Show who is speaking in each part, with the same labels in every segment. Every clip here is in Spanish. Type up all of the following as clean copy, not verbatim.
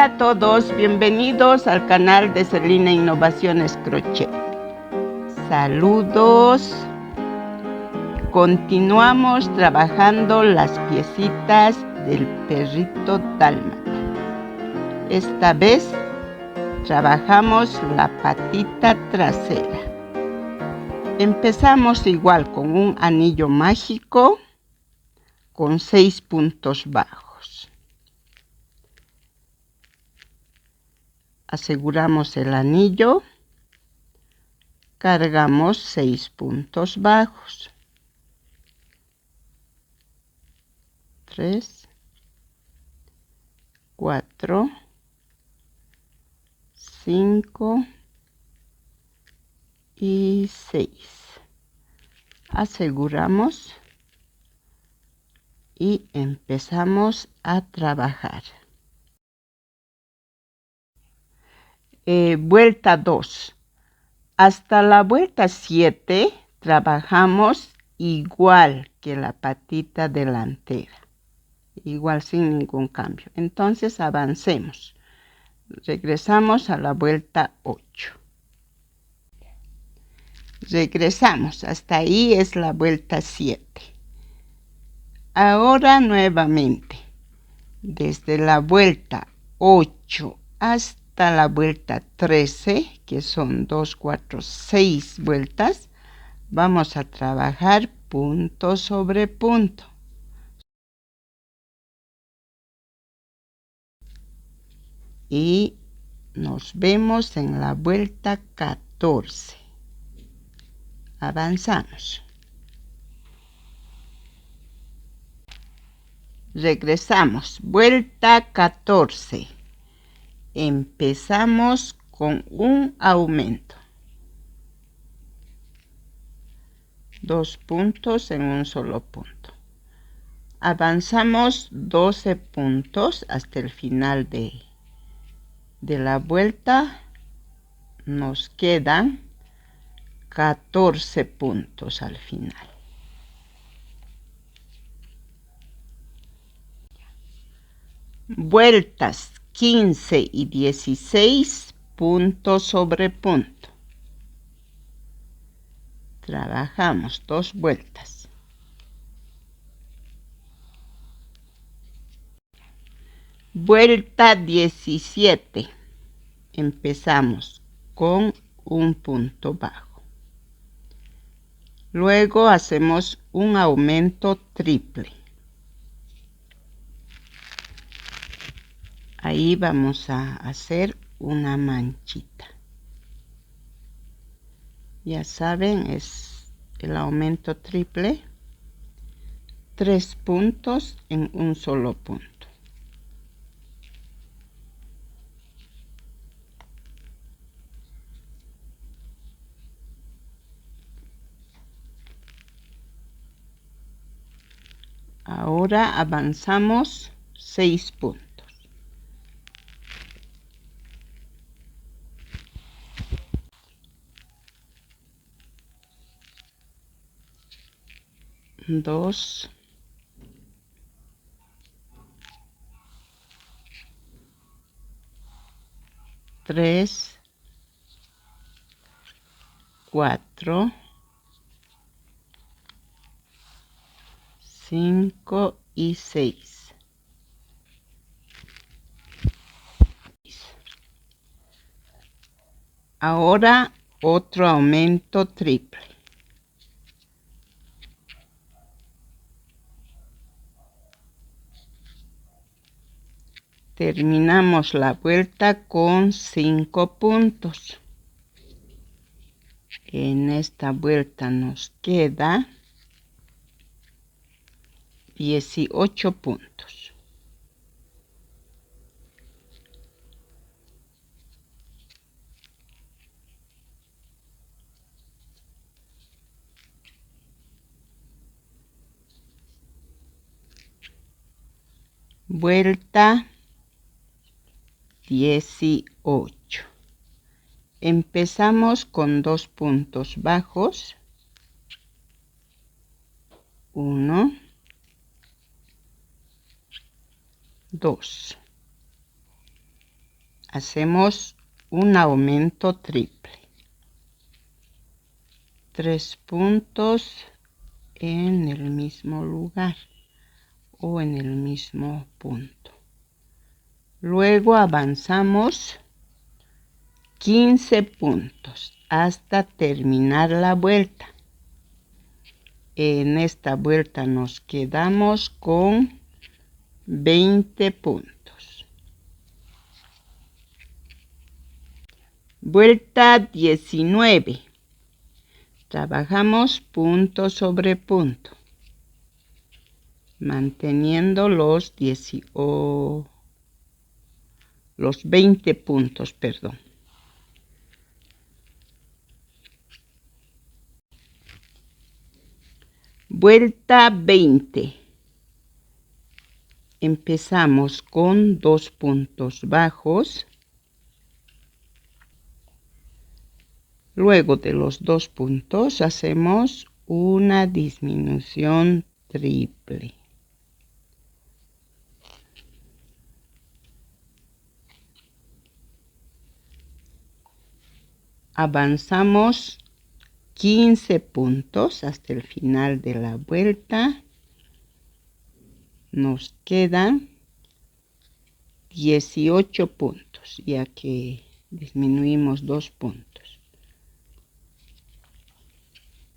Speaker 1: Hola a todos, bienvenidos al canal de Celina Innovaciones Crochet. Saludos. Continuamos trabajando las piecitas del perrito dálmata. Esta vez trabajamos la patita trasera. Empezamos igual con un anillo mágico con 6 puntos bajos. Aseguramos el anillo, cargamos 6 puntos bajos. 3, 4, 5 y 6. Aseguramos y empezamos a trabajar. Vuelta 2. Hasta la vuelta 7 trabajamos igual que la patita delantera. Igual sin ningún cambio. Entonces avancemos. Regresamos a la vuelta 8. Regresamos. Hasta ahí es la vuelta 7. Ahora nuevamente. Desde la vuelta 8 hasta la vuelta 13, que son 2, 4, 6 vueltas, vamos a trabajar punto sobre punto. Y nos vemos en la vuelta 14. Avanzamos. Regresamos. Vuelta 14. Empezamos con un aumento. 2 puntos en un solo punto. Avanzamos 12 puntos hasta el final de la vuelta. Nos quedan 14 puntos al final. Vueltas 15 y 16, punto sobre punto. Trabajamos 2 vueltas. Vuelta 17. Empezamos con un punto bajo. Luego hacemos un aumento triple. Ahí vamos a hacer una manchita. Ya saben, es el aumento triple. 3 puntos en un solo punto. Ahora avanzamos 6 puntos. Dos, 3, 4, 5 y 6. Ahora otro aumento triple. Terminamos la vuelta con 5 puntos. En esta vuelta nos queda 18 puntos. Vuelta 18. Empezamos con 2 puntos bajos. 1, 2. hacemos un aumento triple. 3 puntos en el mismo lugar o en el mismo punto. Luego avanzamos 15 puntos hasta terminar la vuelta. En esta vuelta nos quedamos con 20 puntos. Vuelta 19. Trabajamos punto sobre punto, manteniendo los 20 puntos, perdón. Vuelta 20. Empezamos con 2 puntos bajos. Luego de los 2 puntos hacemos una disminución triple. Avanzamos 15 puntos hasta el final de la vuelta. Nos quedan 18 puntos, ya que disminuimos 2 puntos.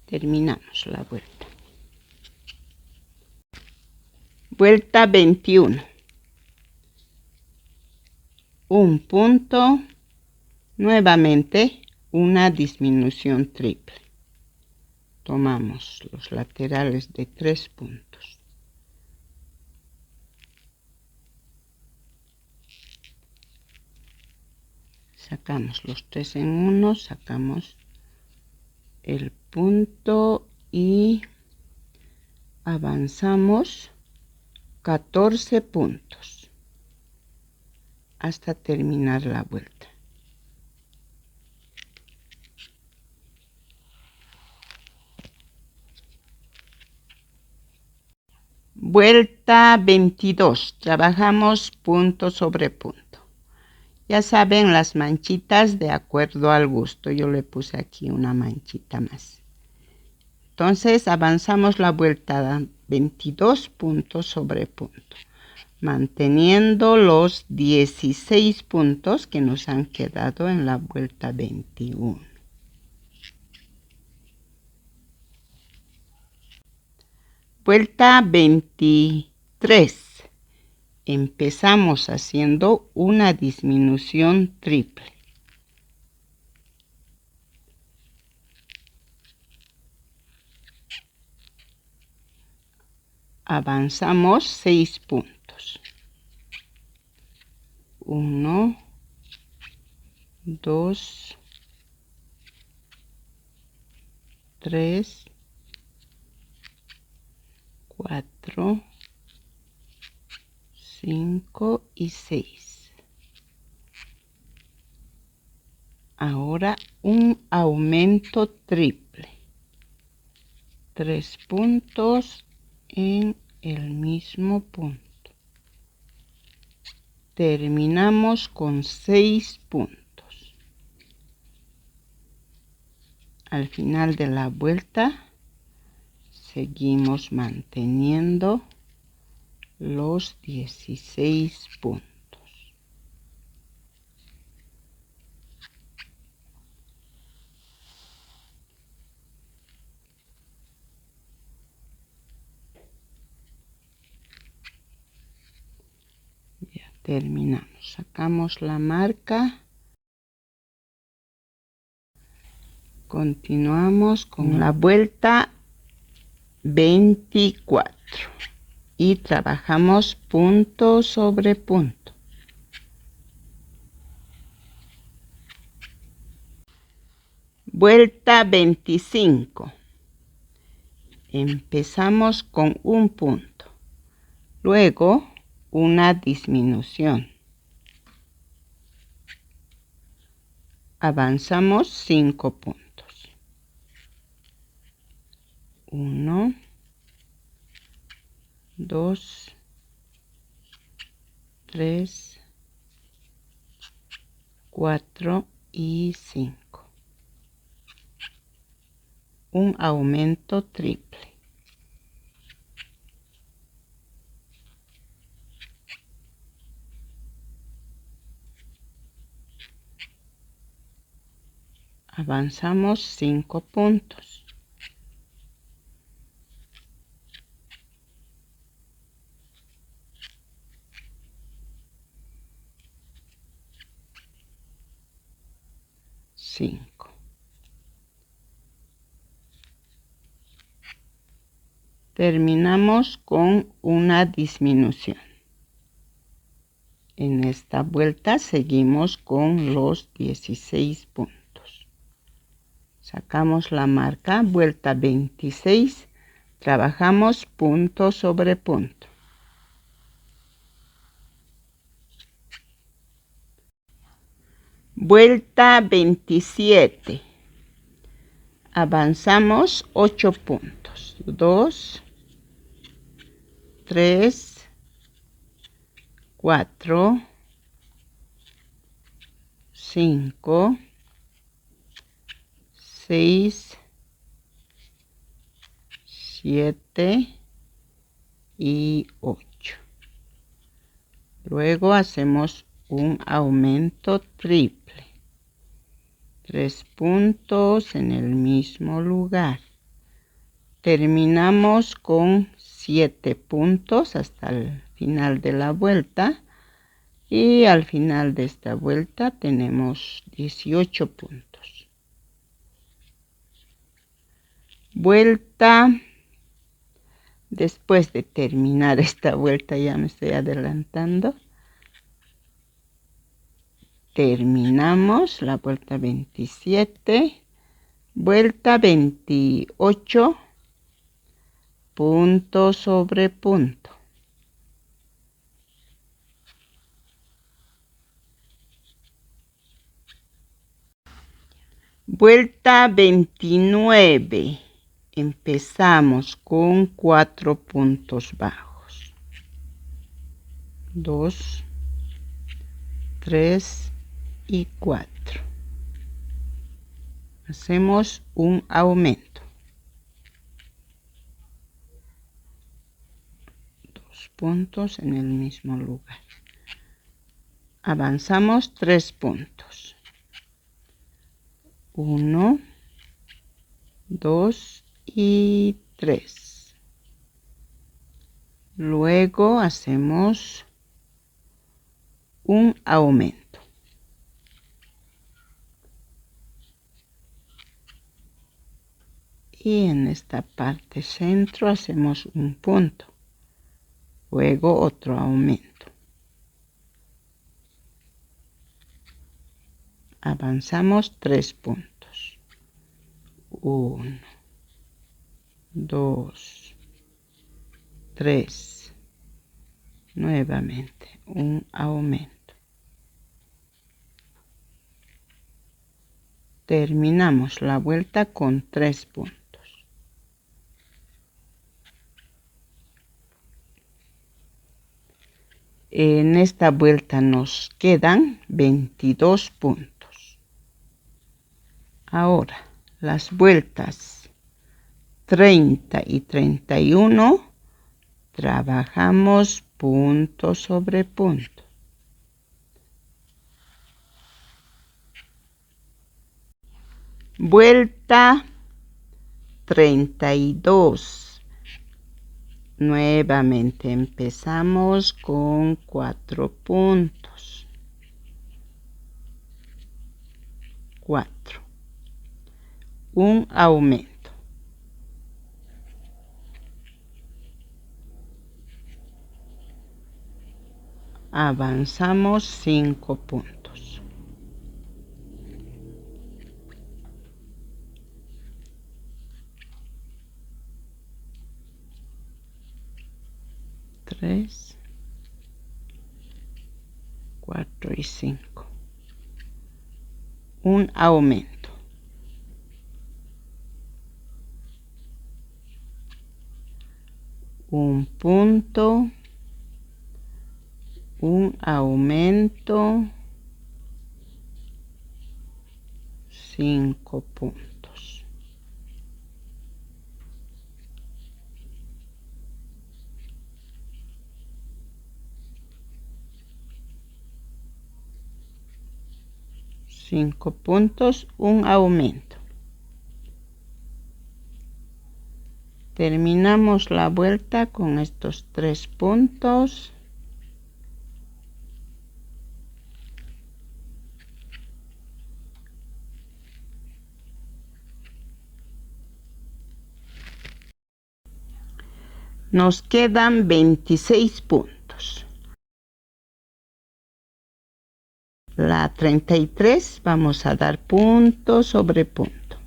Speaker 1: Terminamos la vuelta. Vuelta 21. Un punto, nuevamente una disminución triple. Tomamos los laterales de 3 puntos. Sacamos los 3 en 1, sacamos el punto y avanzamos 14 puntos hasta terminar la vuelta. Vuelta 22. Trabajamos punto sobre punto. Ya saben, las manchitas de acuerdo al gusto. Yo le puse aquí una manchita más. Entonces avanzamos la vuelta 22 puntos sobre punto, manteniendo los 16 puntos que nos han quedado en la vuelta 21. Vuelta 23. Empezamos haciendo una disminución triple. Avanzamos 6 puntos. 1, 2, 3, 4, 5 y 6. Ahora un aumento triple. 3 puntos en el mismo punto. Terminamos con 6 puntos. Al final de la vuelta seguimos manteniendo los 16 puntos. Ya terminamos. Sacamos la marca. Continuamos con la vuelta 24 y trabajamos punto sobre punto. Vuelta 25. Empezamos con un punto, luego una disminución. Avanzamos 5 puntos. 1, 2, 3, 4 y 5. Un aumento triple. Avanzamos 5 puntos. Terminamos con una disminución. En esta vuelta seguimos con los 16 puntos. Sacamos la marca, vuelta 26, trabajamos punto sobre punto. Vuelta 27. Avanzamos 8 puntos. 2, 3, 4, 5, 6, 7 y 8. Luego hacemos un aumento triple. 3 puntos en el mismo lugar. Terminamos con 7 puntos hasta el final de la vuelta. Y al final de esta vuelta tenemos 18 puntos. Vuelta. Después de terminar esta vuelta, ya me estoy adelantando. Terminamos la vuelta 27. Vuelta 28. Punto sobre punto. Vuelta 29. Empezamos con 4 puntos bajos. 2, 3 y 4. Hacemos un aumento. 2 puntos en el mismo lugar. Avanzamos 3 puntos. 1, 2 y 3. Luego hacemos un aumento. Y en esta parte centro hacemos un punto. Luego otro aumento. Avanzamos 3 puntos. 1, 2, 3. Nuevamente un aumento. Terminamos la vuelta con 3 puntos. En esta vuelta nos quedan 22 puntos. Ahora, las vueltas 30 y 31 trabajamos punto sobre punto. Vuelta 32. Nuevamente empezamos con 4 puntos. 4. Un aumento. Avanzamos 5 puntos. Tres, 4 y 5. Un aumento. Un punto. Un aumento. 5 puntos. Cinco puntos, un aumento. Terminamos la vuelta con estos 3 puntos. Nos quedan 26 puntos. La 33 vamos a dar punto sobre punto,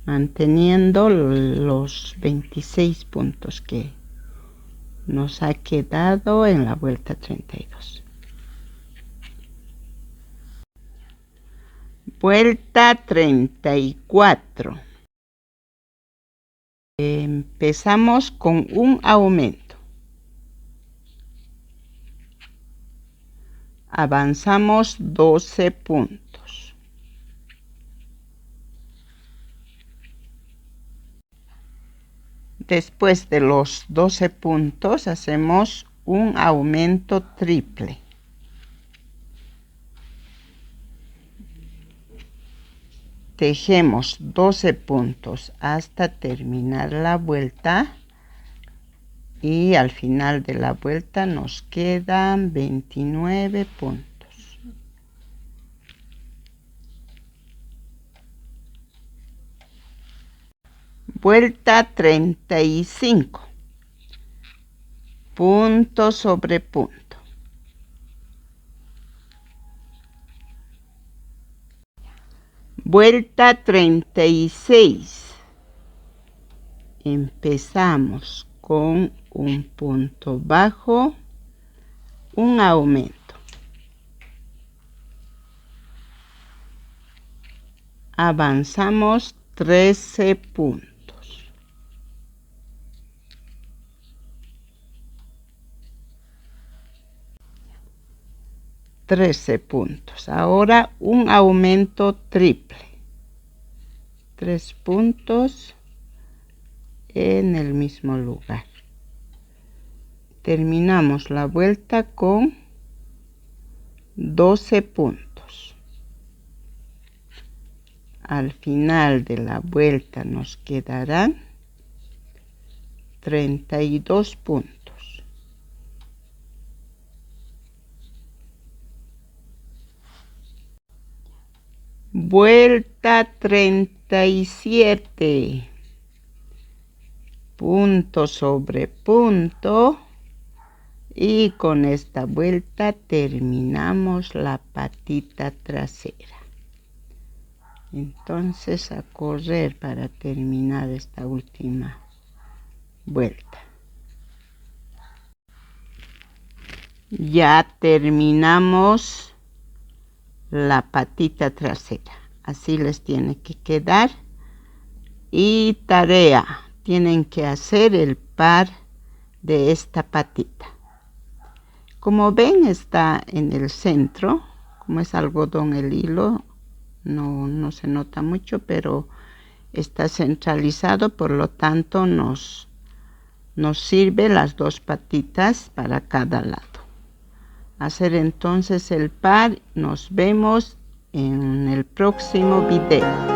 Speaker 1: manteniendo los 26 puntos que nos ha quedado en la vuelta 32. Vuelta 34. Empezamos con un aumento. Avanzamos 12 puntos. Después de los 12 puntos hacemos un aumento triple. Tejemos 12 puntos hasta terminar la vuelta y al final de la vuelta nos quedan 29 puntos. Vuelta 35. Punto sobre punto. Vuelta 36. Empezamos con un punto bajo, un aumento. Avanzamos 13 puntos. 13 puntos. Ahora un aumento triple. 3 puntos en el mismo lugar. Terminamos la vuelta con 12 puntos. Al final de la vuelta nos quedarán 32 puntos. Vuelta 37. Punto sobre punto. Y con esta vuelta terminamos la patita trasera. Entonces a correr para terminar esta última vuelta. Ya terminamos la patita trasera. Así les tiene que quedar. Y tarea, tienen que hacer el par de esta patita. Como ven, está en el centro. Como es algodón el hilo, no se nota mucho, pero está centralizado, por lo tanto nos sirve las dos patitas para cada lado. Hacer entonces el par. Nos vemos en el próximo video.